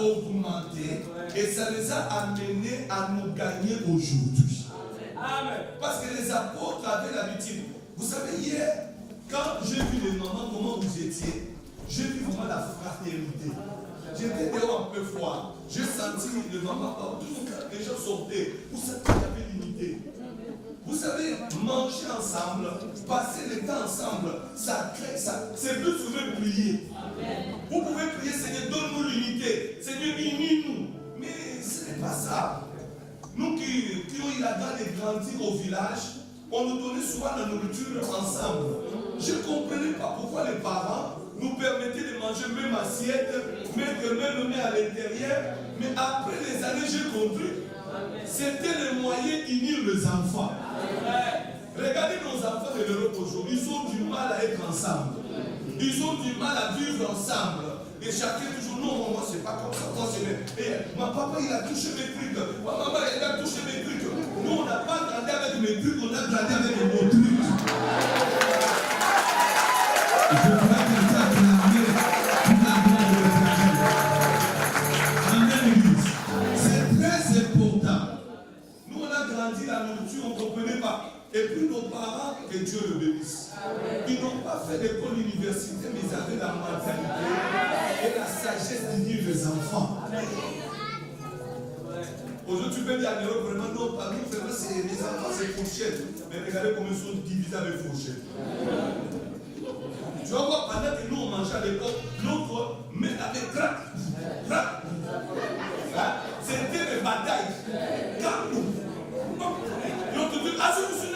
augmenté et ça les a amenés à nous gagner aujourd'hui. Parce que les apôtres avaient l'habitude. Vous savez, hier, quand j'ai vu les mamans, comment vous étiez, j'ai vu vraiment la fraternité. J'étais dehors un peu froid. J'ai senti les mamans partout, quand les gens sortaient. Vous savez qu'il y avait l'unité. Vous savez, manger ensemble, passer le temps ensemble, ça crée ça. C'est plus vous pouvez prier. Vous pouvez prier, Seigneur, donne-nous l'unité. Seigneur, unis-nous. Mais ce n'est pas ça. Nous qui ont eu la grâce de grandir au village, on nous donnait souvent la nourriture ensemble. Je ne comprenais pas pourquoi les parents nous permettaient de manger même assiette, mettre même à l'intérieur. Mais après les années, j'ai compris. C'était le moyen d'unir les enfants. Regardez nos enfants de l'Europe aujourd'hui, ils ont du mal à être ensemble. Ils ont du mal à vivre ensemble. Et chacun toujours, non, moi c'est pas comme ça, moi c'est bien. Et ma papa il a touché mes trucs, ma maman elle a touché mes trucs. Nous on n'a pas grandi avec mes trucs, on a grandi avec nos trucs. Je voudrais que ça acclamer toute la gloire de l'éternel. Amen, Église. C'est très important. Nous on a grandi la nourriture, on ne comprenait pas. Et puis nos parents, que Dieu le bénisse. Ils n'ont pas fait l'école université, mais ils avaient la mentalité et la sagesse d'unir les enfants. Aujourd'hui, tu peux dire à l'Europe, vraiment, non, pas nous, vraiment, les enfants, c'est fourchette. Mais regardez comment ils sont divisés avec fourchette. Tu vas voir, pendant que nous, on mangeait à l'époque, l'autre, mais avec crac, crac. C'était des batailles. Quand nous. L'autre dit, ah, je me suis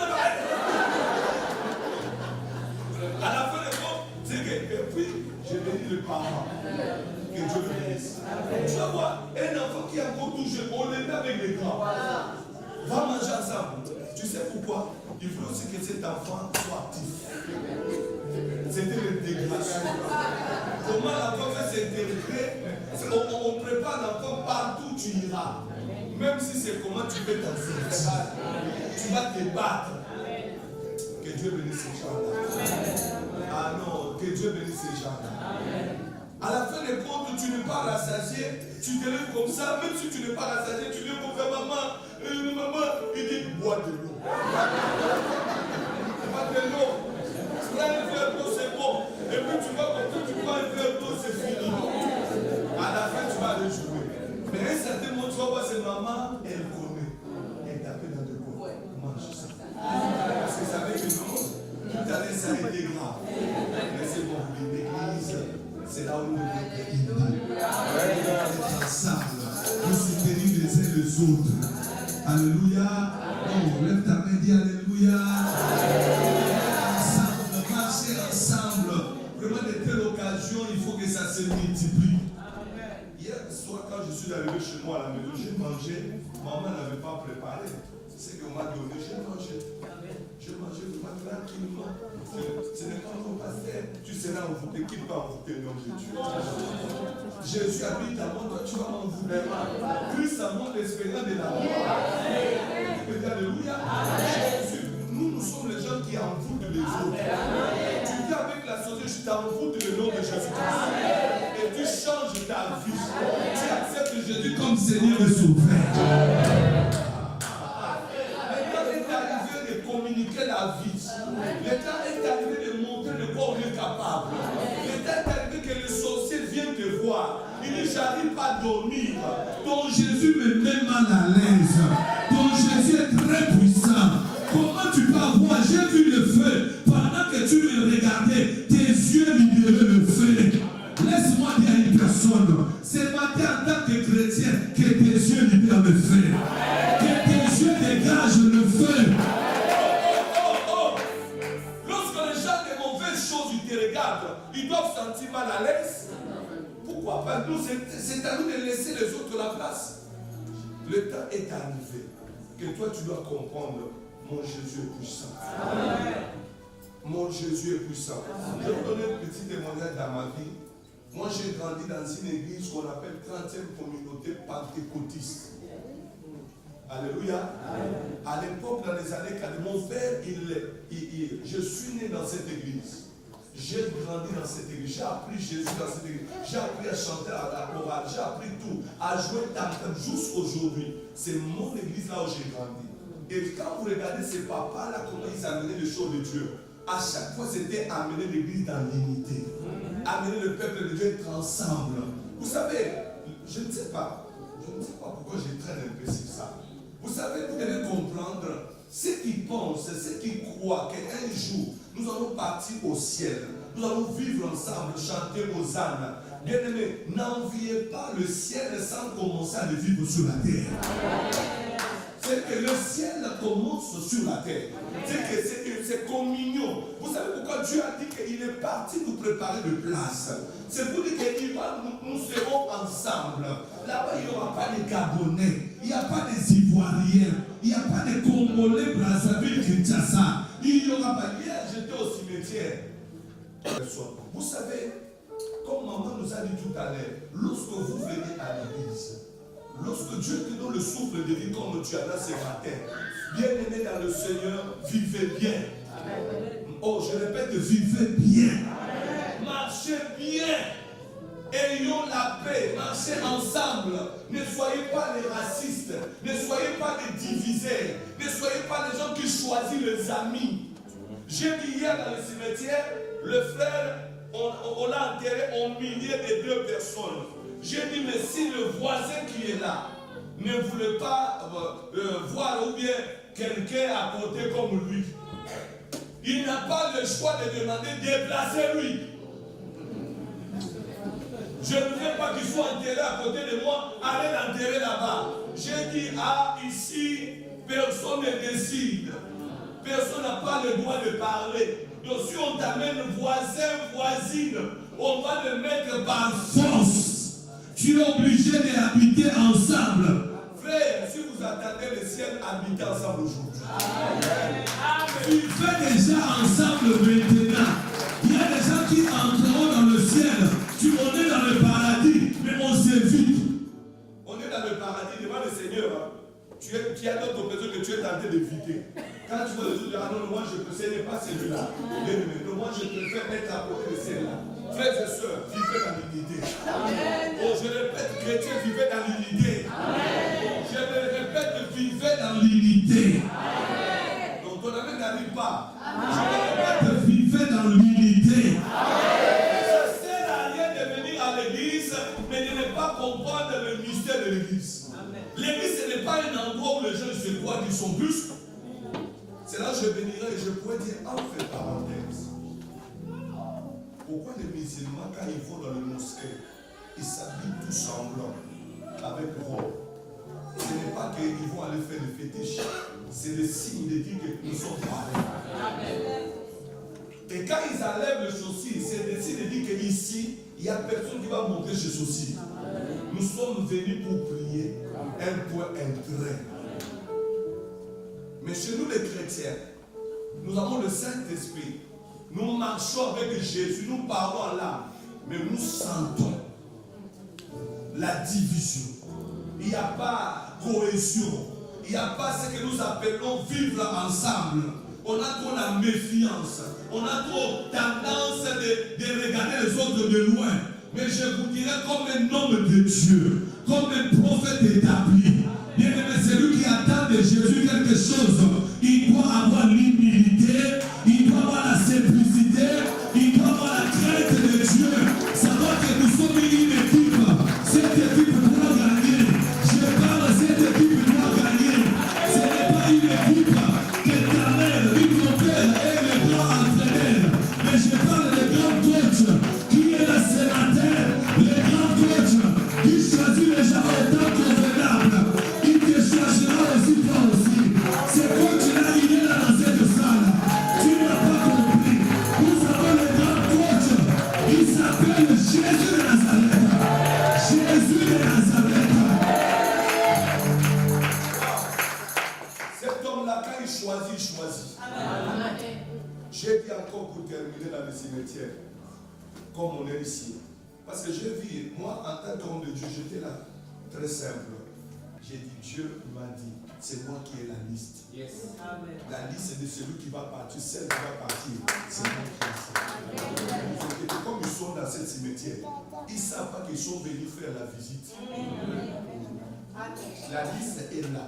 à la fin de compte, c'est que, et puis, j'ai béni les parents. Que Dieu le bénisse. Tu vas voir, un enfant qui a encore touché, on le met avec les grands. Va manger ensemble. Tu sais pourquoi? Il faut aussi que cet enfant soit actif. C'était l'intégration. Comment l'enfant fait s'intégrer? On prépare l'enfant partout où tu iras. Même si c'est comment tu peux t'en sortir. Tu vas te battre. Que Dieu bénisse ces gens-là. Ah non, que Dieu bénisse ces gens-là. À la fin des comptes, tu n'es pas rassasié, tu te lèves comme ça, même si tu n'es pas rassasié, tu viens pour faire maman, il dit bois de l'eau. Pas de l'eau. Prends un verre d'eau, c'est bon. Et puis tu vas comme ça, tu prends un verre d'eau, c'est fini. À la fin, tu vas aller jouer. Mais à un certain moment, tu vas voir, c'est maman, elle connaît. Elle t'appelle dans le corps. Mange ça. Parce que ça veut que non, tout à l'heure, ça a été grave. Mais c'est bon, l'église, c'est là où nous devons être ensemble. Nous soutenir les uns les autres. Alléluia. Oh, lève ta main, dis Alléluia. Ensemble, marcher ensemble. Vraiment, de telles occasions, il faut que ça se multiplie. Hier soir, quand je suis arrivé chez moi à la maison, j'ai mangé. Maman n'avait pas préparé. C'est qu'on m'a donné, j'ai mangé. J'ai mangé vraiment tranquillement. Ce n'est pas mon pasteur. Tu seras envoûté. Qui va envoûter le nom de Dieu? Jésus habite à moi, toi tu vas m'envoûter. Christ a moi l'espérance de la mort. Tu peux dire Alléluia. Jésus, nous sommes les gens qui envoûtent les autres. Tu viens avec la société, je t'envoûte le nom de Jésus-Christ. Et tu changes ta vie. Tu acceptes Jésus comme Seigneur et Sauveur. Communiquer la vie. Le temps est arrivé de montrer de quoi on est capable. Le temps est arrivé que le sorcier vienne te voir. Il dit, j'arrive pas à dormir. Ton Jésus me met mal à l'aise. Ton Jésus est très puissant. Comment tu peux avoir? J'ai vu le feu. Pendant que tu me regardais, tes yeux libéraient le feu. Laisse-moi dire à une personne, c'est matin en tant que chrétien que tes yeux libèrent le feu. Que tes yeux dégagent le feu. Ils doivent sentir mal à l'aise. Pourquoi pas? Nous, c'est à nous de laisser les autres la place. Le temps est arrivé que toi tu dois comprendre, mon Jésus est puissant. Amen. Mon Jésus est puissant. Je vais vous donner un petit témoignage dans ma vie. Moi j'ai grandi dans une église qu'on appelle 30e communauté pentecôtiste. Alléluia. Amen. À l'époque, dans les années 40, mon père, je suis né dans cette église. J'ai grandi dans cette église, j'ai appris Jésus dans cette église, j'ai appris à chanter à la chorale, j'ai appris tout, à jouer tam-tam jusqu'aujourd'hui. C'est mon église là où j'ai grandi. Et quand vous regardez ces papas-là, comment ils amenaient les choses de Dieu, à chaque fois c'était amener l'église dans l'unité. Amener le peuple de Dieu être ensemble. Vous savez, je ne sais pas pourquoi je traîne un peu sur ça. Vous savez, vous devez comprendre, ceux qui pensent, ceux qui croient qu'un jour, nous allons partir au ciel, nous allons vivre ensemble, chanter aux âmes. Bien-aimés, n'enviez pas le ciel sans commencer à le vivre sur la terre. C'est que le ciel commence sur la terre. C'est communion. Vous savez pourquoi Dieu a dit qu'il est parti nous préparer de place. C'est pour dire que nous serons ensemble. Là-bas, il n'y aura pas de Gabonais, il n'y a pas des Ivoiriens, il n'y a pas de Congolais, Brazzaville, Kinshasa. Il n'y aura pas. Hier, j'étais au cimetière. Vous savez, comme maman nous a dit tout à l'heure, lorsque vous venez à l'église, lorsque Dieu te donne le souffle de vie comme tu as là ce matin, bien-aimé dans le Seigneur, vivez bien. Oh, je répète, vivez bien. Marchez bien. Ayons la paix. Marchez ensemble. Ne soyez pas les racistes. Ne soyez pas les divisés. Ne soyez pas les gens qui choisissent les amis. J'ai dit hier dans le cimetière, le frère, on l'a enterré au milieu de deux personnes. J'ai dit, mais si le voisin qui est là ne voulait pas voir ou bien quelqu'un à côté comme lui, il n'a pas le choix de demander déplacer-lui. Je ne veux pas qu'il soit enterré à côté de moi, allez l'enterrer là-bas. J'ai dit, ici, personne ne décide. Personne n'a pas le droit de parler. Donc si on t'amène voisin, voisine, on va le mettre par force. Tu es obligé d'habiter ensemble. Frère, si vous attendez le ciel, habitez ensemble aujourd'hui. Vivez déjà ensemble maintenant. Il y a des gens qui entreront dans le ciel. On est dans le paradis, mais on s'évite. On est dans le paradis devant le Seigneur. Hein. Tu as d'autres personnes que tu es tenté d'éviter. Quand tu vois les autres, non, moi je ne sais pas celui-là. Non, moi je préfère être à côté de celle-là. Frères et sœurs, vivez dans l'unité. Oh, je répète, chrétiens, vivez dans l'unité. Je le répète, vivez dans l'unité. Donc ton ami n'arrive pas. Je le répète, vivez dans l'unité. Ça ne sert à rien de venir à l'église, mais de ne pas comprendre le mystère de l'église. L'église, ce n'est pas un endroit où les gens se croient qu'ils sont plus. C'est là que je bénirai et je pourrais dire, entre parenthèses, pourquoi les musulmans, quand ils vont dans le mosquée, ils s'habillent tous en blanc, avec robe. Ce n'est pas qu'ils vont aller faire le fétiche, c'est le signe de dire que nous sommes pareils. Et quand ils enlèvent le sourcil, c'est le signe de dire qu'ici, il n'y a personne qui va montrer ce sourcil. Nous sommes venus pour prier, un point, un trait. Mais chez nous les chrétiens, nous avons le Saint-Esprit. Nous marchons avec Jésus, nous parlons en l'âme, mais nous sentons la division. Il n'y a pas cohésion. Il n'y a pas ce que nous appelons vivre ensemble. On a trop la méfiance. On a trop tendance de regarder les autres de loin. Mais je vous dirais comme un homme de Dieu, comme un prophète établi. Bien aimé, c'est lui qui attend de Jésus quelque chose. Il doit avoir l'humilité, il doit avoir la simplicité, il doit avoir la crainte de Dieu. Savoir que nous sommes une équipe. Cette équipe doit gagner. Je parle, cette équipe doit gagner. Ce n'est pas une équipe qu'éternelle, une hôtel et le grand entraîneur. Mais je parle des grands coachs qui est le sénateur, les grands coachs qui choisit les gens au temps convenable. Il te choisira aussi toi aussi. C'est quand tu l'as il est là dans cette salle. Tu n'as pas compris. Nous avons le grand coach. Il s'appelle Jésus de Nazareth. Jésus de Nazareth. Cet homme-là, quand il choisit, il choisit. J'ai dit encore pour terminer dans le cimetière, comme on est ici. Parce que j'ai vu, moi en tant qu'homme de Dieu, j'étais là, très simple. J'ai dit, Dieu m'a dit, c'est moi qui ai la liste. Yes. La liste, c'est de celui qui va partir, celle qui va partir. C'est moi qui ai ça. Comme ils sont dans ce cimetière, ils ne savent pas qu'ils sont venus faire la visite. La liste est là.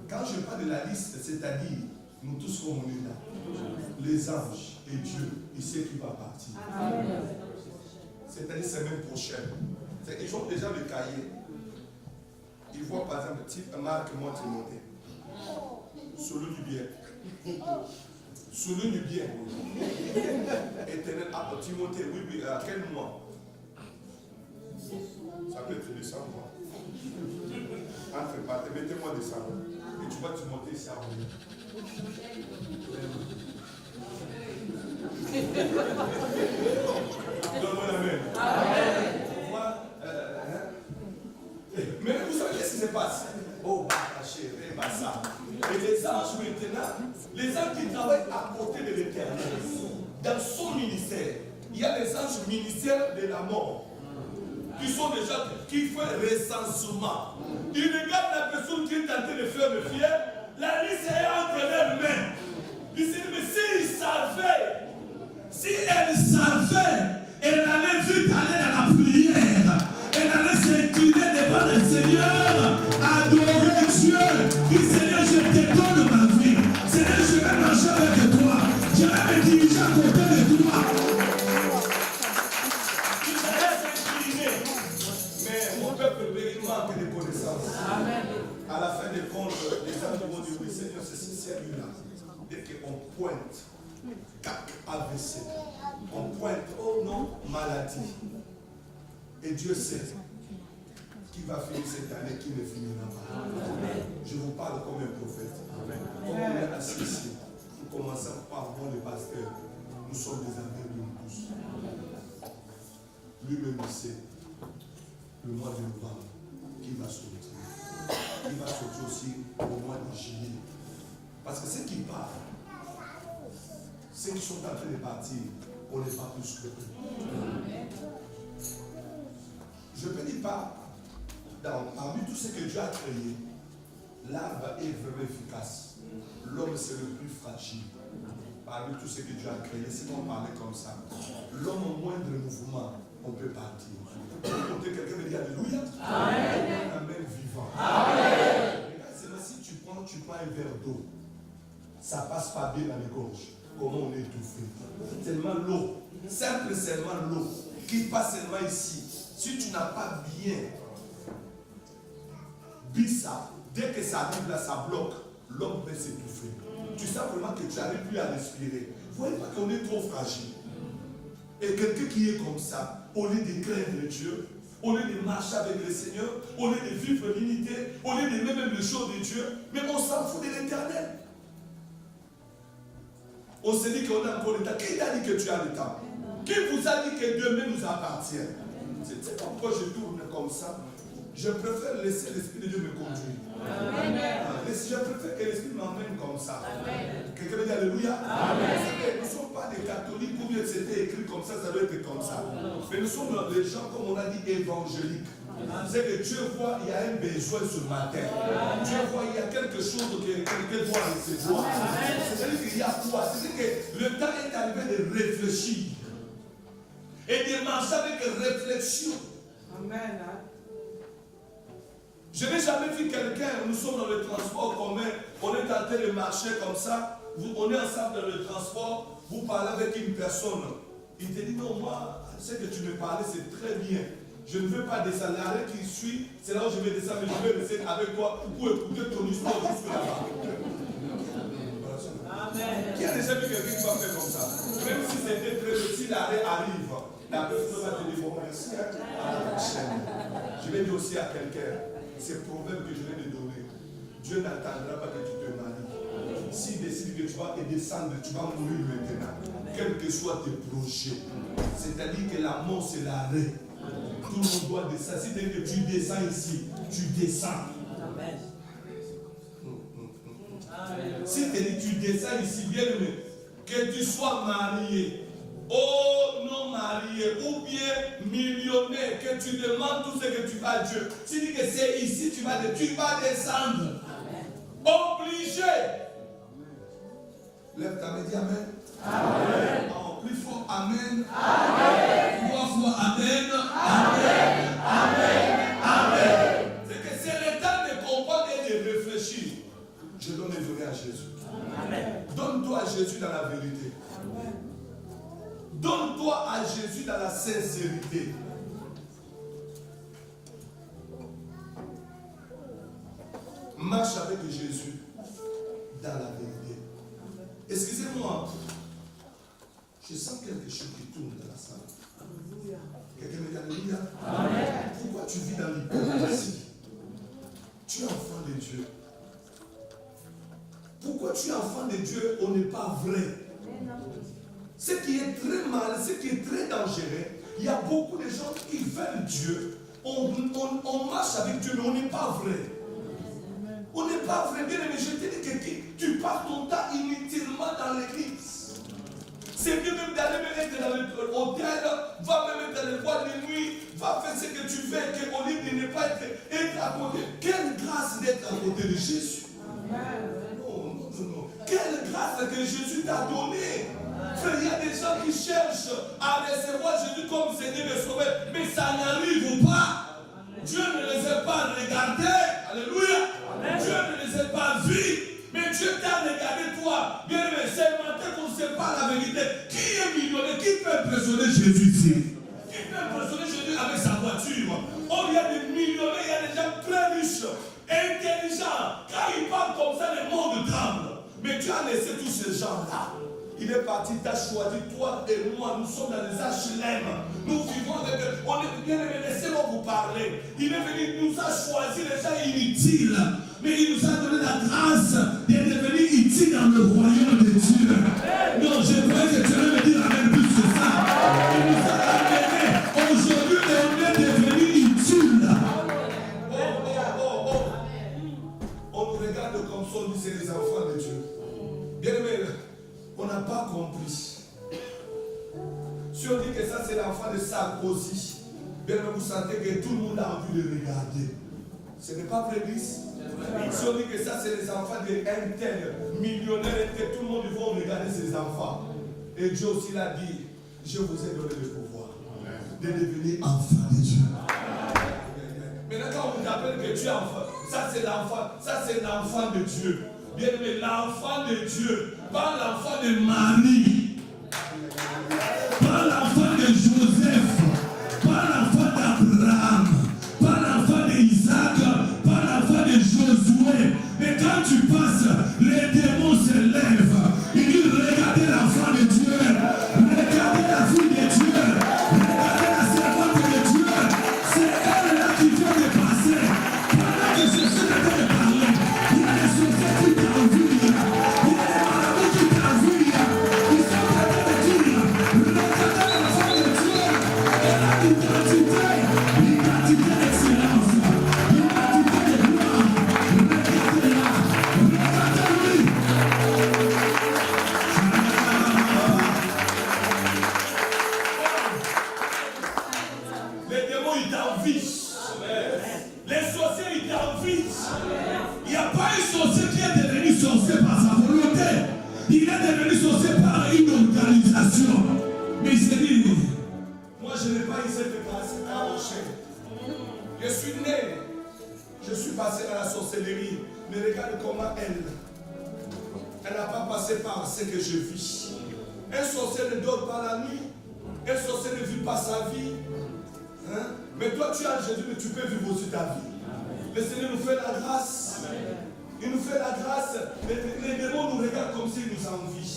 Quand je parle de la liste, c'est-à-dire, nous tous comme on est là, les anges et Dieu, il sait qui va partir. C'est-à-dire, semaine prochaine. Ils ont déjà le cahier. Ils voient par exemple, type Marc, moi, Timothée. Souligne bien. Souligne bien. Éternel, Timothée, oui, à quel mois? Ça peut être décembre. Entre parenthèses, mettez-moi décembre. Et tu vois Timothée, c'est à vous. Donne-moi la main. Mais vous savez qu'est-ce qui se passe? Oh, chérie, ça. Et les anges maintenant, les anges qui travaillent à côté de l'Éternel, dans son ministère, il y a les anges ministères de la mort, qui sont des gens qui font recensement. Ils regardent la personne qui est en train de faire le fier, la liste est entre leurs mains. Ils se disent, mais s'ils savaient, si elle savait, elle allait vite aller à la prière. Elle allait s'incliner devant le Seigneur, adorer Dieu. Dit Seigneur, je te donne ma vie. Seigneur, je vais marcher avec toi. Je vais me diriger à côté de toi. Il allait s'incliner. Mais mon peuple, il manque de connaissances. Amen. À la fin des comptes, les gens vont dire, oui Seigneur, c'est celui-là. Dès qu'on pointe, AVC, on pointe, oh non, maladie. Et Dieu sait qui va finir cette année, qui ne finira pas. Amen. Je vous parle comme un prophète. Amen. Comme on est assis ici, nous commençons par voir le pasteur. Nous sommes des amis de nous tous. Lui-même il sait le mois de novembre qui va sortir. Il va sortir aussi au mois de juillet. Parce que ceux qui partent, ceux qui sont en train de partir, on n'est pas plus que eux. Je ne dis pas, parmi tout ce que Dieu a créé, l'arbre est vraiment efficace. L'homme, c'est le plus fragile. Parmi tout ce que Dieu a créé, si on parlait comme ça, l'homme au moindre mouvement, on peut partir. Quand quelqu'un me dit Alléluia, Amen. Amen vivant. Amen. Regarde, si tu prends un verre d'eau, ça passe pas bien dans les gorges. Comment on est étouffé. Tellement l'eau, simple seulement l'eau, qui passe seulement ici. Si tu n'as pas bien bu ça, dès que ça arrive là, ça bloque, l'homme peut s'étouffer. Tu sais vraiment que tu n'arrives plus à respirer. Vous voyez pas qu'on est trop fragile. Et quelqu'un qui est comme ça, au lieu de craindre Dieu, au lieu de marcher avec le Seigneur, au lieu de vivre l'unité, au lieu de même les choses de Dieu, mais on s'en fout de l'Éternel. On se dit qu'on a encore le temps. Qui t'a dit que tu as le temps? Qui vous a dit que demain nous appartient? C'est pourquoi je tourne comme ça. Je préfère laisser l'Esprit de Dieu me conduire. Amen. Je préfère que l'Esprit m'emmène comme ça. Quelqu'un me dit Alléluia. Amen. Nous ne sommes pas des catholiques ou bien c'était écrit comme ça doit être comme ça. Mais nous sommes des gens, comme on a dit, évangéliques. C'est que Dieu voit, il y a un besoin ce matin. Dieu voit, il y a quelque chose que quelqu'un doit recevoir. C'est-à-dire qu'il y a quoi? C'est-à-dire que le temps est arrivé de réfléchir. Et de marcher avec réflexion. Amen. Je n'ai jamais vu quelqu'un, nous sommes dans le transport commun, on est en train de marcher comme ça, on est ensemble dans le transport, vous parlez avec une personne. Il te dit non, moi, ce que tu me parlais, c'est très bien. Je ne veux pas descendre. L'arrêt qui suit, c'est là où je vais descendre, mais je vais rester avec toi pour écouter ton histoire jusque là-bas. Amen. Qui a déjà vu quelqu'un qui va faire comme ça? Même si c'était très petit, l'arrêt arrive. La personne va te dire bon, merci à la prochaine. Je vais dire aussi à quelqu'un, c'est problème que je viens de donner. Dieu n'attendra pas que tu te maries. S'il décide que tu vas descendre, tu vas mourir maintenant. Quels que soient tes projets. C'est-à-dire que la mort, c'est l'arrêt. Tout le monde doit descendre. Si tu descends ici, tu descends. Amen. Si tu descends ici, bien aimé, que tu sois marié, oh non marié, ou bien millionnaire, que tu demandes tout ce que tu as à Dieu. Si tu dis que c'est ici, tu vas descendre. Amen. Obligé. Lève ta main, dis Amen. Amen. Oh, plus fort, Amen. Amen. 3 fois Amen. Amen. Amen. Amen. C'est que c'est le temps de comprendre et de réfléchir. Je donne mes données à Jésus. Amen. Donne-toi à Jésus dans la vérité. Amen. Donne-toi à Jésus dans la sincérité. Marche avec Jésus dans la vérité. Excusez-moi, je sens quelque chose qui tourne dans la salle. Quelqu'un me dit Alléluia. Amen. Pourquoi tu vis dans l'hypocrisie? Tu es enfant de Dieu. Pourquoi tu es enfant de Dieu, on n'est pas vrai? Ce qui est très mal, ce qui est très dangereux, il y a beaucoup de gens qui veulent Dieu. On marche avec Dieu, mais on n'est pas vrai. On n'est pas vrai, bien aimé. Je te dis que tu passes ton temps inutilement dans l'église. C'est mieux même d'aller me mettre dans l'hôtel, va me mettre dans les boîtes de nuit, va faire ce que tu veux, qu'au lieu de ne pas être à côté. Quelle grâce d'être à côté de Jésus. Non. Quelle grâce que Jésus t'a donnée. Frère, il y a des gens qui cherchent à recevoir Jésus comme Seigneur et Sauveur, mais ça n'arrive pas. Dieu ne les a pas regardés. Alléluia. Dieu ne les a pas vus, mais Dieu t'a regardé toi. Bien aimé, c'est le matin qu'on ne sait pas la vérité. Qui est millionnaire? Qui peut impressionner Jésus ici? Qui peut impressionner Jésus avec sa voiture? Oh, il y a des millionnaires, il y a des gens très riches, intelligents. Quand ils parlent comme ça, le monde tremble. Mais tu as laissé tous ces gens-là. Il est parti, tu as choisi, toi et moi, nous sommes dans les HLM. Nous vivons avec eux. On est bien aimés, laissez-moi vous parler. Il est venu, il nous a choisi les gens inutiles. Mais il nous a donné la grâce de devenir utiles dans le royaume de Dieu. Non, je croyais que tu allais me dire avec plus que ça. Il nous a amenés. Aujourd'hui, on est devenu utiles. On nous regarde comme ça, on dit c'est les enfants de Dieu. Bien aimé, on n'a pas compris. Si on dit que ça c'est l'enfant de Sarkozy, bien vous sentez que tout le monde a envie de regarder. Ce n'est pas prévu. Si on dit que ça c'est les enfants d'un tel millionnaire, que tout le monde va regarder ses enfants. Et Dieu aussi l'a dit, je vous ai donné le pouvoir de devenir enfant de Dieu. Maintenant quand on vous appelle que tu es enfant, ça c'est l'enfant de Dieu. Bien aimé, l'enfant de Dieu, pas l'enfant de Marie, pas l'enfant de Joseph, pas l'enfant d'Abraham, pas l'enfant d'Isaac, pas l'enfant de Josué. Mais quand tu passes, les démons se lèvent. Ils disent regardez l'enfant de Dieu, regardez la fille de Dieu, regardez la servante de Dieu. C'est elle-là qui vient de passer. Pendant que je suis en train de parler, il y a des sociétés qui t'ont vu, il y a des marabouts qui t'ont vu, ils sont en train de dire regardez l'enfant de Dieu. Et la l'identité d'excellence, l'identité de gloire, regardez-la, regardez-lui. Les démons, ils t'envient. Les sorciers, ils t'envient. Il n'y a pas un sorcier qui est devenu sorcier par sa volonté. Il est devenu sorcier par une organisation. Mais il s'est dit, moi je n'ai pas eu cette grâce à Rocher. Je suis né. Je suis passé dans la sorcellerie. Mais regarde comment elle n'a pas passé par ce que je vis. Un sorcier ne dort pas la nuit. Un sorcier ne vit pas sa vie. Hein? Mais toi tu as Jésus, mais tu peux vivre aussi ta vie. Le Seigneur nous fait la grâce. Il nous fait la grâce. Les démons nous regardent comme s'ils nous envient.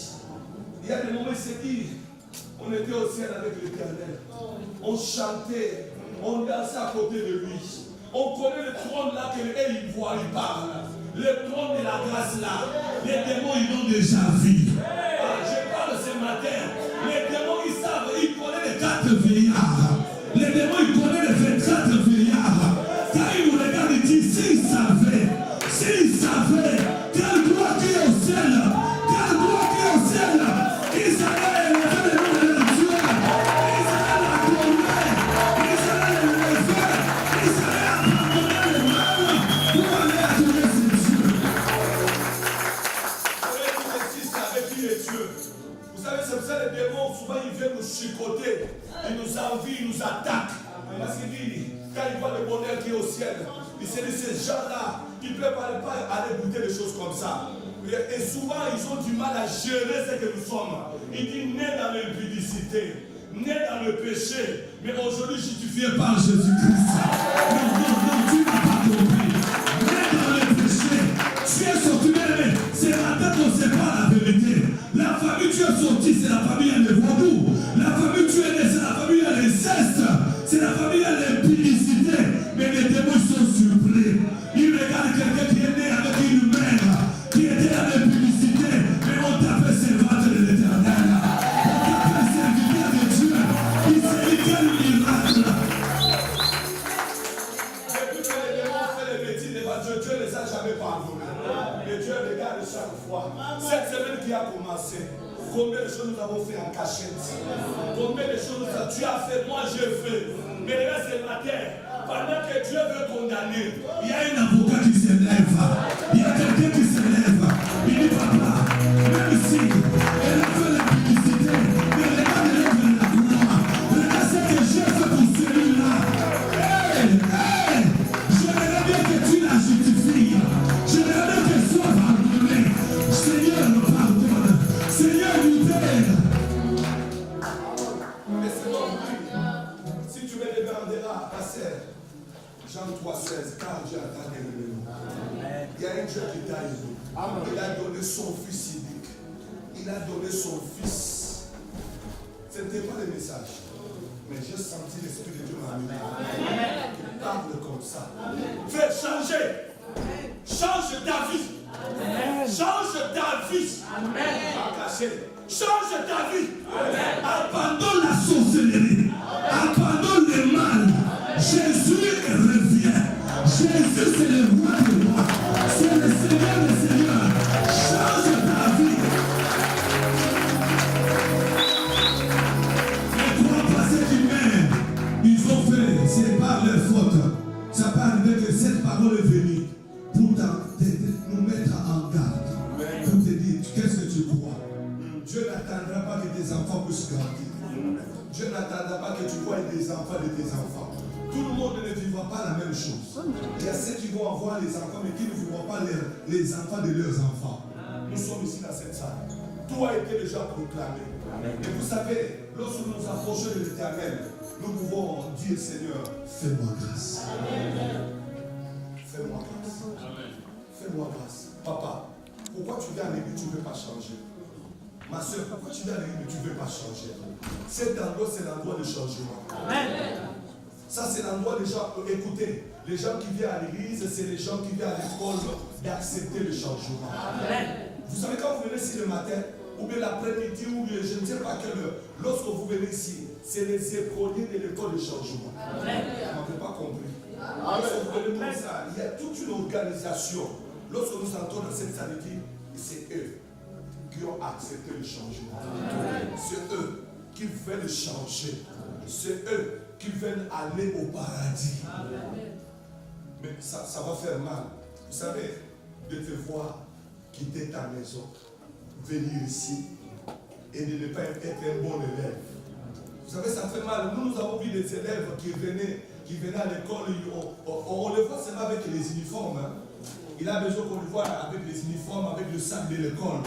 Il y a des moments où il s'est dit, on était au ciel avec l'Éternel. On chantait, on dansait à côté de lui. On connaît le trône là que ils voient, ils parlent. Le trône de la grâce là. Les démons, ils l'ont déjà vu. Je parle ce matin. Les démons, ils savent, ils connaissent les 4 veillards. Les démons, ils connaissent les 24 veillards. Quand ils nous regardent, ils disent, s'ils savaient, quelle gloire qui est au ciel, quelle gloire qui est au ciel, ils allaient élever le nom de leur Dieu, ils allaient l'acclamer, ils allaient l'élever, ils allaient abandonner le mal pour aller adorer ses dieux. Vous savez, c'est pour ça que les démons, souvent, ils viennent nous chicoter. Ils nous envient, ils nous attaquent. Parce qu'ils disent, quand ils voient le bonheur qui est au ciel, ils se disent, ces gens-là, ils ne peuvent pas aller goûter des choses comme ça. Et souvent, ils ont du mal à gérer ce que nous sommes. Ils disent, nés dans l'impudicité, nés dans le péché, mais aujourd'hui justifié par Jésus-Christ. Non, tu n'as pas compris. Nés dans le péché, tu es sorti, c'est la tête, on ne sait pas la vérité. La famille tu es sorti, c'est la famille à vaudou. La famille tu es né, c'est la famille à l'inceste. C'est la famille à l'impudicité. Mais les démons sont surpris. Ils regardent quelqu'un qui est né avec une mère qui était à l'impudicité. Mais on t'appelle servante de l'Éternel. On t'appelle serviteur de Dieu. Il s'est dit quel miracle. Depuis que les démons font les bêtises devant Dieu, Dieu ne les a jamais pardonnés. Et Dieu regarde chaque fois. Cette semaine qui a commencé, combien de choses nous avons fait en cachette? Combien de choses tu as fait, moi j'ai fait. Mais là c'est ma terre. Pendant que Dieu veut condamner, il y a un avocat qui s'élève. Il y a quelqu'un qui s'élève. Il dit papa, même si elle a fait la publicité, mais regarde de la gloire. Regarde ce que j'ai fait pour celui-là. J'aimerais bien que tu la justifies. J'aimerais bien qu'elle soit pardonnée. Seigneur, nous pardonne. Seigneur, libère. Mais c'est bon, si tu me demanderas, pasteur, Jean 3,16, car Dieu a tant aimé le monde. Il y a un Dieu qui t'a aimé. Il a donné son fils unique. Il a donné son fils. Ce n'était pas le message. Mais j'ai senti l'Esprit de Dieu m'amener. Il parle comme ça. Fais changer. Change ta vie. Change ta vie. Change ta vie. Abandonne la sorcellerie. Abandonne le mal. Jésus revient. Jésus c'est le roi des rois. C'est le Seigneur des seigneurs. Change ta vie. Les trois passés d'humains, ils ont fait, c'est par leur faute. Ça peut arriver que cette parole est venue pour nous mettre en garde. Pour te dire, qu'est-ce que tu crois? Dieu n'attendra pas que tes enfants puissent grandir. Dieu n'attendra pas que tu vois des enfants de tes enfants. Tout le monde ne vivra pas la même chose. Il y a ceux qui vont avoir les enfants, mais qui ne vivront pas les enfants de leurs enfants. Nous sommes ici dans cette salle. Tout a été déjà proclamé. Et vous savez, lorsque nous approchons de l'Éternel, nous pouvons dire, Seigneur, fais-moi grâce. Fais-moi grâce. Fais-moi grâce. Papa, pourquoi tu viens à l'église, tu ne veux pas changer? Ma soeur, pourquoi tu viens à l'église, tu ne veux pas changer? Cet endroit, c'est l'endroit de changement. Amen. Ça, c'est l'endroit des gens. Écoutez, les gens qui viennent à l'église, c'est les gens qui viennent à l'école d'accepter le changement. Amen. Vous savez, quand vous venez ici le matin, ou bien l'après-midi, ou bien je ne sais pas quelle heure, lorsque vous venez ici, c'est les écoliers de l'école de changement. Amen. Vous n'avez pas compris. Lorsque vous venez comme ça, il y a toute une organisation. Lorsque nous entrons dans cette salle, c'est eux qui ont accepté le changement. C'est eux qui veulent changer. C'est eux qui veulent aller au paradis. Mais ça va faire mal. Vous savez, de te voir quitter ta maison, venir ici et de ne pas être un bon élève. Vous savez, ça fait mal. Nous avons vu des élèves qui venaient à l'école, on le voit seulement avec les uniformes. Hein. Il a besoin qu'on le voit avec les uniformes, avec le sac de l'école.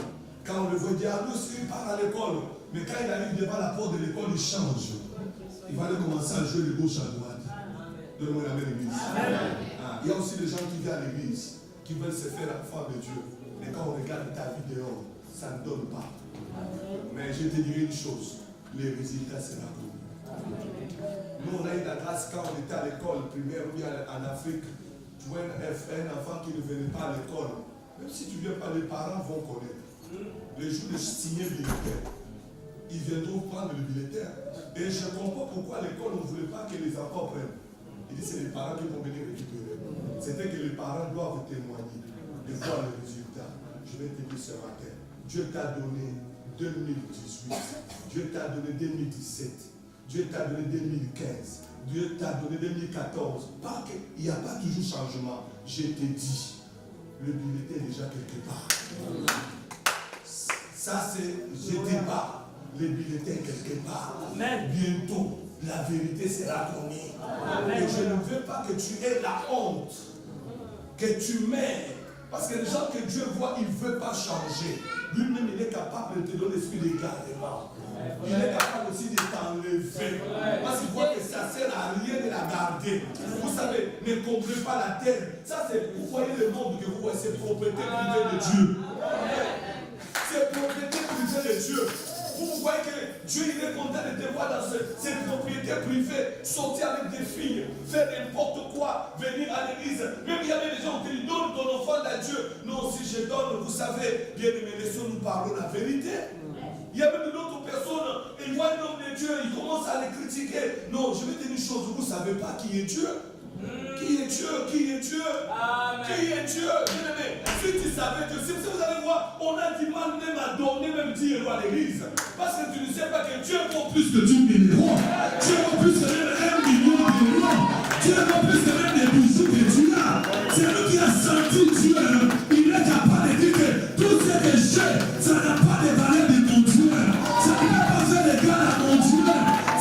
Quand on le voit, il dit, ah nous aussi, il part à l'école. Mais quand il arrive devant la porte de l'école, il change. Il va aller commencer à jouer de gauche à droite. Donne-moi la même église. Il y a aussi des gens qui viennent à l'église, qui veulent se faire enfant de Dieu. Mais quand on regarde ta vie dehors, ça ne donne pas. Mais je te dirai une chose, les résultats seront connus. Nous, on a eu la grâce quand on était à l'école primaire ou bien en Afrique. Tu vois un enfant qui ne venait pas à l'école. Même si tu ne viens pas, les parents vont connaître. Le jour de signer bulletin, ils viendront prendre le bulletin. Et je comprends pourquoi à l'école on ne voulait pas que les enfants prennent. Il dit c'est les parents qui vont venir récupérer. C'était que les parents doivent témoigner de voir le résultat. Je vais te dire ce matin, Dieu t'a donné 2018, Dieu t'a donné 2017, Dieu t'a donné 2015, Dieu t'a donné 2014. Il n'y a pas toujours changement. Je te dis, le bulletin est déjà quelque part. Ça, c'est, je débat les bulletins quelque part. Amen. Bientôt, la vérité sera connue. Et je ne veux pas que tu aies la honte, que tu mets. Parce que les gens que Dieu voit, il ne veut pas changer. Lui-même, il est capable de te donner l'esprit de gardement. Il est capable aussi de t'enlever. Parce qu'il voit que ça ne sert à rien de la garder. Vous savez, ne comprenez pas la terre. Ça, c'est, vous voyez le monde que vous voyez, c'est propriété privée de Dieu. C'est propriété privée de Dieu. Vous voyez que Dieu il est content de te voir dans cette propriété privée, sortir avec des filles, faire n'importe quoi, venir à l'église. Même il y avait des gens qui disent donne ton enfant à Dieu. Non, si je donne, vous savez, bien aimé, laissons-nous parler la vérité. Il y a même une autre personne, il voit un homme de Dieu, il commence à les critiquer. Non, je vais te dire une chose, vous ne savez pas qui est Dieu. Qui est Dieu? Qui est Dieu? Amen. Qui est Dieu? Bien-aimé, si tu savais Dieu, si vous allez voir, on a du mal même à donner, même dire à l'église. Parce que tu ne sais pas que Dieu vaut plus que 10 millions. Dieu vaut plus que même 1 million d'euros. Dieu vaut plus que même des bijoux que tu as. C'est lui qui a senti Dieu. Il est capable de dire que tout ce que j'ai, ça n'a pas de valeur de mon Dieu. Ça ne peut pas faire de gars à mon Dieu.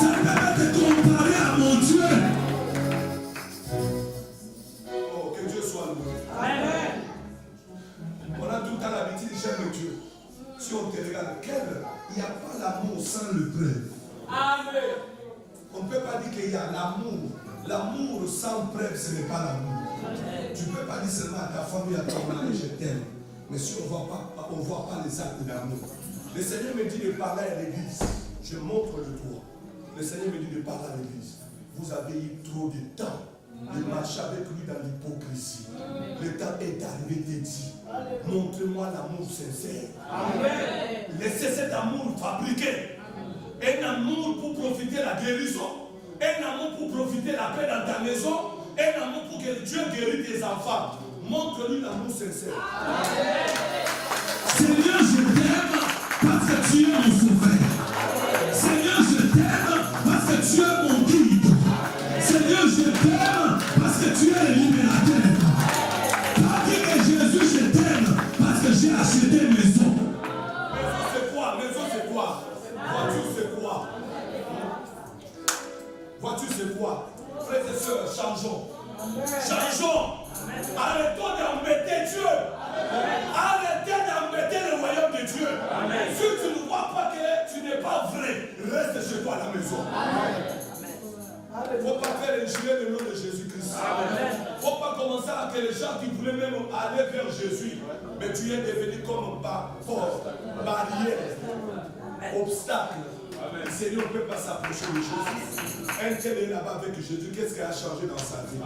Ça ne peut pas te comparer à mon Dieu. On a tout le temps l'habitude de j'aime Dieu. Si on te regarde, il n'y a pas l'amour sans le preuve. Amen. On ne peut pas dire qu'il y a l'amour. L'amour sans preuve, ce n'est pas l'amour. Tu ne peux pas dire seulement à ta famille, à ton mari, je t'aime. Mais si on ne voit pas les actes d'amour. Le Seigneur me dit de parler à l'église. Je montre le doigt. Le Seigneur me dit de parler à l'église. Vous avez eu trop de temps de marcher avec lui dans l'hypocrisie. Le temps est arrivé de dire, montre-moi l'amour sincère. Amen. Laissez cet amour fabriquer. Un amour pour profiter de la guérison. Un amour pour profiter de la paix dans ta maison. Un amour pour que Dieu guérisse tes enfants. Montre-lui l'amour sincère. Amen. Seigneur, je t'aime parce que tu es mon sauveur. Seigneur, je t'aime parce que tu es mon guide. Seigneur, je t'aime parce que tu es le libérateur. Pas dire que Jésus, je t'aime parce que j'ai acheté une maison. Maison, c'est quoi? Maison, c'est quoi? Voiture, c'est quoi? Voiture, c'est quoi? Frères et sœurs, changeons. Changeons. Arrêtons d'embêter Dieu. Arrêtez d'embêter le royaume de Dieu. Amen. Si tu ne vois pas que tu n'es pas vrai, reste chez toi à la maison. Il ne faut pas faire injurer le nom de Jésus-Christ. Il ne faut pas commencer à que les gens qui voulaient même aller vers Jésus, mais tu es devenu comme barrière, obstacle. Le Seigneur ne peut pas s'approcher de Jésus. Un tel est là-bas avec Jésus. Qu'est-ce qui a changé dans sa vie?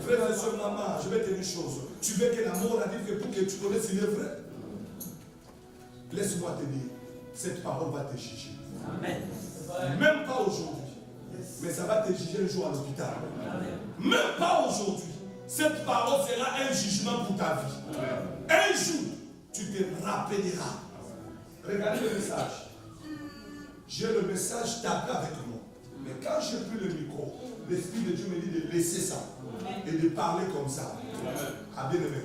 Frère et soeur, maman, je vais te dire une chose. Tu veux que la mort arrive que pour que tu connaisses s'il est vrai? Laisse-moi te dire, cette parole va te juger. Amen. Même pas aujourd'hui. Mais ça va te juger un jour à l'hôpital. Même pas aujourd'hui. Cette parole sera un jugement pour ta vie. Un jour, tu te rappelleras. Regardez le message. J'ai le message tapé avec moi. Mais quand j'ai pris le micro, l'Esprit de Dieu me dit de laisser ça. Et de parler comme ça. Ah bien aimé.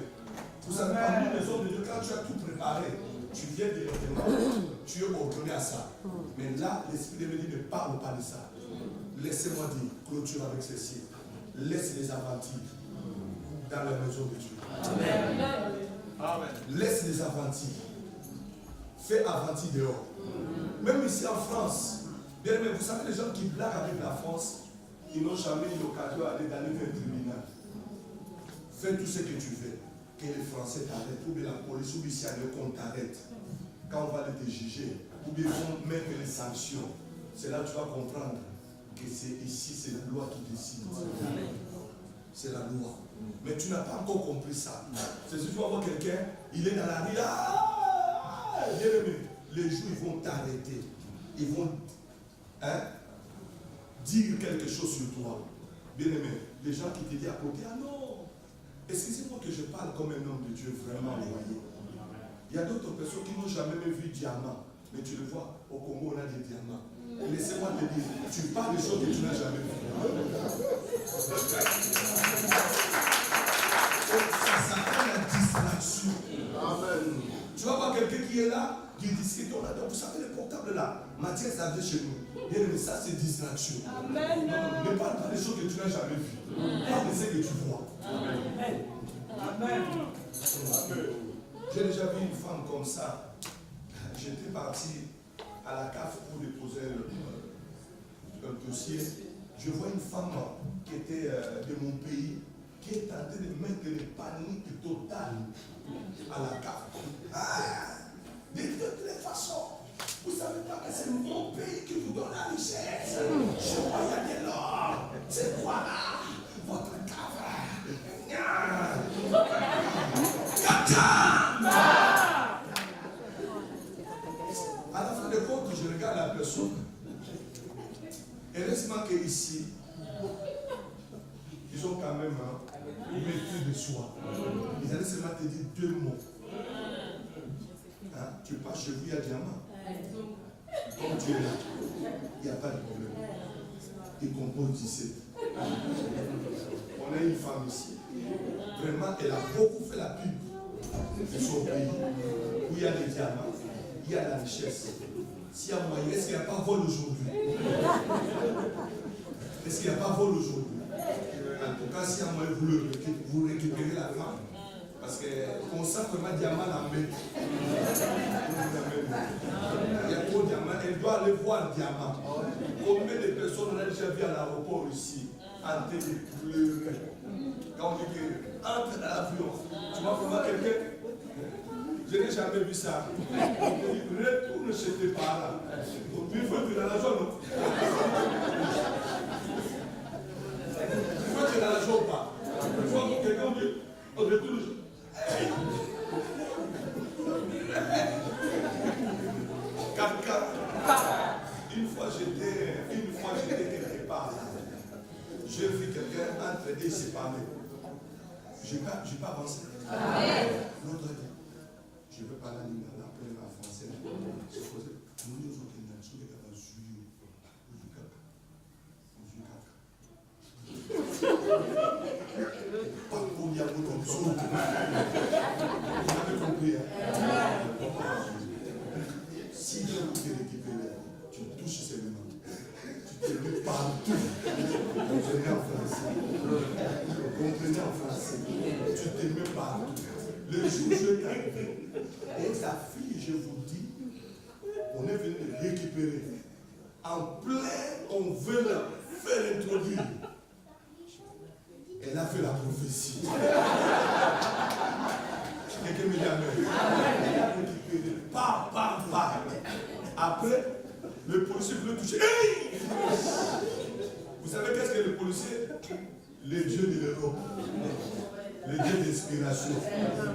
Vous savez, parmi les hommes de Dieu, quand tu as tout préparé, tu viens directement. Tu es ordonné à ça. Mais là, l'Esprit de Dieu me dit ne parle pas de ça. Laissez-moi dire, clôture avec ceci. Laisse les aventures dans la maison de Dieu. Amen. Laisse les aventures. Fais aventure dehors. Même ici en France, bien aimé, vous savez, les gens qui blaguent avec la France, ils n'ont jamais eu l'occasion d'aller vers le tribunal. Fais tout ce que tu veux. Que les Français t'arrêtent, ou bien la police, ou bien si on t'arrête. Quand on va te juger, ou bien on met les sanctions. C'est là que tu vas comprendre que c'est ici, c'est la loi qui décide. C'est la loi. Mais tu n'as pas encore compris ça. C'est si tu vas voir quelqu'un, il est dans la rue, bien aimé, les jours ils vont t'arrêter. Ils vont dire quelque chose sur toi. Bien aimé, les gens qui te disent à côté, ah non, excusez-moi que je parle comme un homme de Dieu vraiment loyal. Il y a d'autres personnes qui n'ont jamais même vu diamant. Mais tu le vois, au Congo on a des diamants. Laissez-moi te dire, tu parles des choses que tu n'as jamais vues. Ça s'appelle la distraction. Amen. Tu vas voir quelqu'un qui est là, qui discutent. Vous savez, le portable là, Mathias avait chez nous. Bien aimé, ça c'est distraction. Amen. Non, ne parle pas des choses que tu n'as jamais vues. Parle de ce que tu vois. Amen. Amen. J'ai déjà vu une femme comme ça. J'étais parti à la CAF pour déposer un dossier. Je vois une femme qui était de mon pays, qui est en train de mettre le panique total à la CAF. De toutes les façons, vous ne savez pas que c'est mon pays qui vous donne la richesse. Je vois, il y a de l'or. C'est quoi là? Votre CAF. À la fin de compte, je regarde la personne. Heureusement qu'ici, ils ont quand même une maîtrise de soi. Ils allaient seulement te dire 2 mots. Hein? Tu pars chez vous, il y a diamant. Comme tu es là, il n'y a pas de problème. Il compose 17. On a une femme ici. Vraiment, elle a beaucoup fait la pub de son pays. Où il y a des diamants, il y a la richesse. S'il y a moyen, est-ce qu'il n'y a pas vol aujourd'hui? Est-ce qu'il n'y a pas vol aujourd'hui? En tout cas, s'il y a moyen, vous récupérez la femme. Parce qu'on sent vraiment diamant la main. Il y a trop de diamants. Elle doit aller voir le diamant. Combien de personnes on a déjà vu à l'aéroport ici en train de pleurer? Quand on dit que entre dans l'avion, tu vois vraiment quelqu'un? Je n'ai jamais vu ça. Retourne chez tes parents. Il faut être dans la zone. Il faut être dans la zone ou pas? Il faut que quelqu'un dise, on retourne. Une fois j'étais quelque part. J'ai vu quelqu'un entre et se parler. Je n'ai pas avancé. L'autre dit, je ne veux pas la ligne là, après la française. Je faisais, nous nous autres, nous sommes capables de jouer. Pas pour y avoir comme ça. Vous avez compris, hein? Si je veux te récupérer, tu touches ces mains. Tu te mets partout. Comprenez en français. Comprenez en français. Tu te mets partout. Le jour où je t'arrive, et sa fille, je vous dis, on est venu le récupérer. En plein, on veut la faire introduire. Elle a fait la prophétie. Quelqu'un me dit amen. Elle a récupéré. Pas. Après, le policier voulait toucher. Hey! Vous savez qu'est-ce que le policier? Les dieux de l'Europe. Les dieux d'inspiration.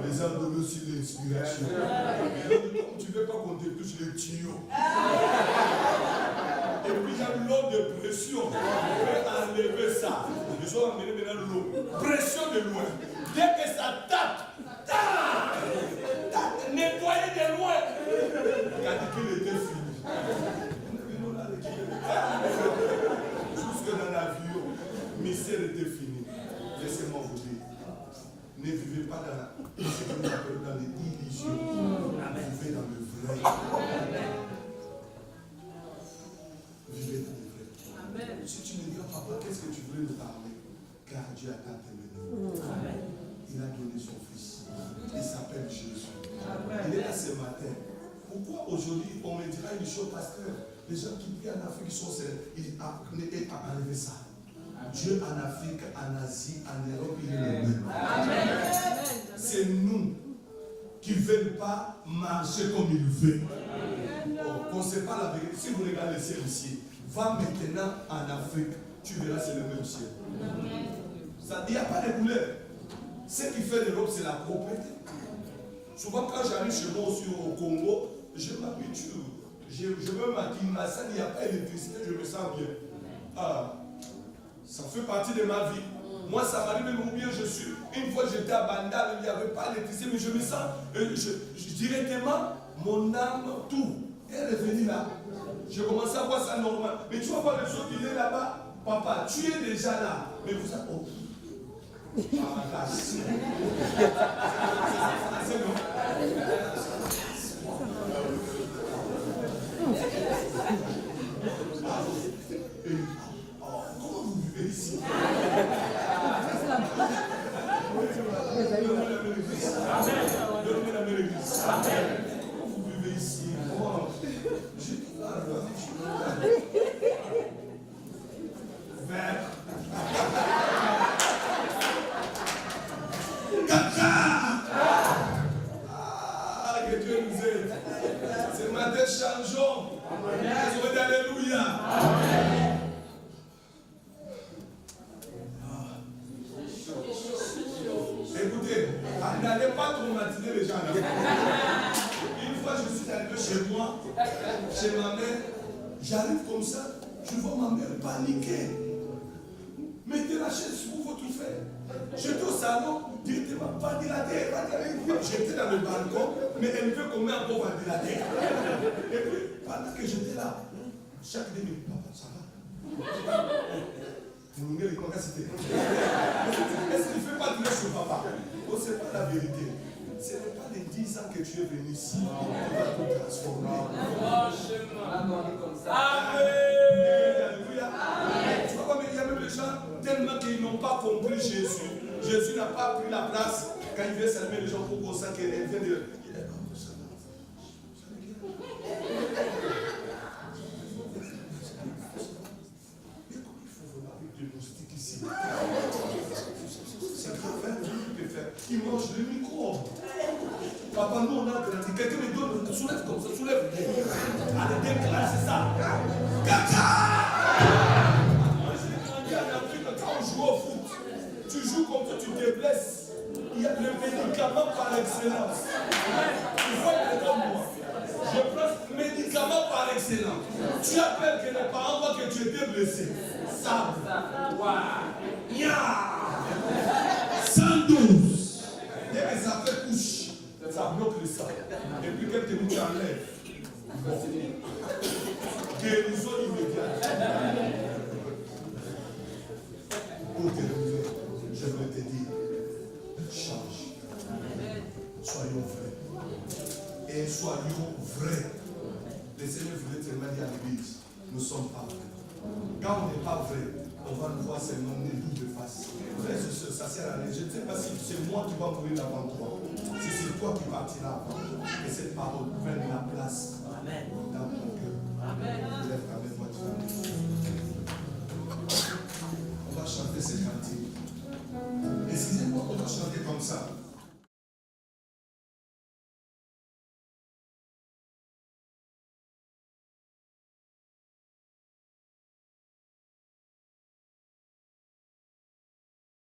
Les hommes donnent aussi l'inspiration. Comme tu ne veux pas qu'on te touche les tuyaux. Et puis il y a l'eau de pression. On peut enlever ça. Ils ont amené maintenant l'eau. Pression de loin. Dès que ça tape, nettoyer de loin. Quand il était fini. Jusque dans l'avion, mystère était fini. Laissez-moi vous dire. Ne vivez pas dans les illusions. Vivez dans le vrai. Vivez dans le vrai. Si tu me dis, oh, papa, qu'est-ce que tu voulais nous parler? Car Dieu a tant aimé. Il a donné son fils. Il s'appelle Jésus. Il est là ce matin. Pourquoi aujourd'hui on me dira une chose, parce que les gens qui prient en Afrique sont sérieux. Ils n'ont pas enlevé ça. Dieu en Afrique, en Asie, en Europe, il est le même. C'est nous qui ne veulent pas marcher comme il veut. On ne sait pas la vérité. Si vous regardez le ciel ici, va maintenant en Afrique, tu verras c'est le même ciel. Il n'y a pas de couleur. Ce qui fait l'Europe, c'est la propreté. Souvent, quand j'arrive chez moi aussi au Congo, je m'habitue. Je me maquille, ma salle, il n'y a pas d'électricité, je me sens bien. Ah, ça fait partie de ma vie. Moi, ça m'arrive même ou bien je suis. Une fois, j'étais à Bandal, il n'y avait pas d'électricité, mais je me sens. Directement, mon âme, tout est revenu là. Je commence à voir ça normal. Mais tu vas voir les autres qui sont là-bas. Papa, tu es déjà là. Mais vous savez. Oh. Ah, c'est bon. nom. Alléluia. Écoutez, n'allez pas traumatiser les gens. Une fois, je suis arrivé chez moi, chez ma mère, j'arrive comme ça, je vois ma mère paniquer. Mettez la chaise pour votre frère. J'étais au salon, directement, pas dilater. J'étais dans le balcon, mais elle veut qu'on mette encore va dilater. Et puis, pendant que j'étais là, chaque 2 minutes, papa, ça va. Est-ce qu'il ne fait pas tirer sur papa? Oh, ce n'est pas la vérité. Ce n'est pas les 10 ans que tu es venu ici qui va te transformer. Alléluia. Tu vois comme il y a même des gens tellement qu'ils n'ont pas compris Jésus. Jésus n'a pas pris la place quand il vient saluer les gens pour qu'on sache qu'elle vient de. C'est grave, hein, il peut faire. Il mange le micro. Papa, nous on a grandi. Quelqu'un me donne, soulève comme ça, soulève. Allez, déclare, c'est ça. Caca! Moi j'ai grandi en Afrique quand on joue au foot. Tu joues comme ça, tu te blesses. Il y a le médicament par excellence. Il faut être comme moi. Je prends le médicament par excellence. Tu appelles que les parents voient que tu étais blessé. Ça. Waouh. 112. Et mes affaires couchent. Ça bloque le sang. Et puis quelques minutes, tu enlèves. Bon. Guérison immédiate. Pour terminer, je veux te dire, change. Soyons vrais. Et soyons vrais. Le Seigneur voulait tellement dire à l'église, nous ne sommes pas vrais. Quand on n'est pas vrai, on va nous voir seulement une double face. Frère, ça sert à rien. Je ne sais pas si c'est moi qui vais mourir avant toi. Si c'est toi qui partiras avant. Et cette parole prenne la place dans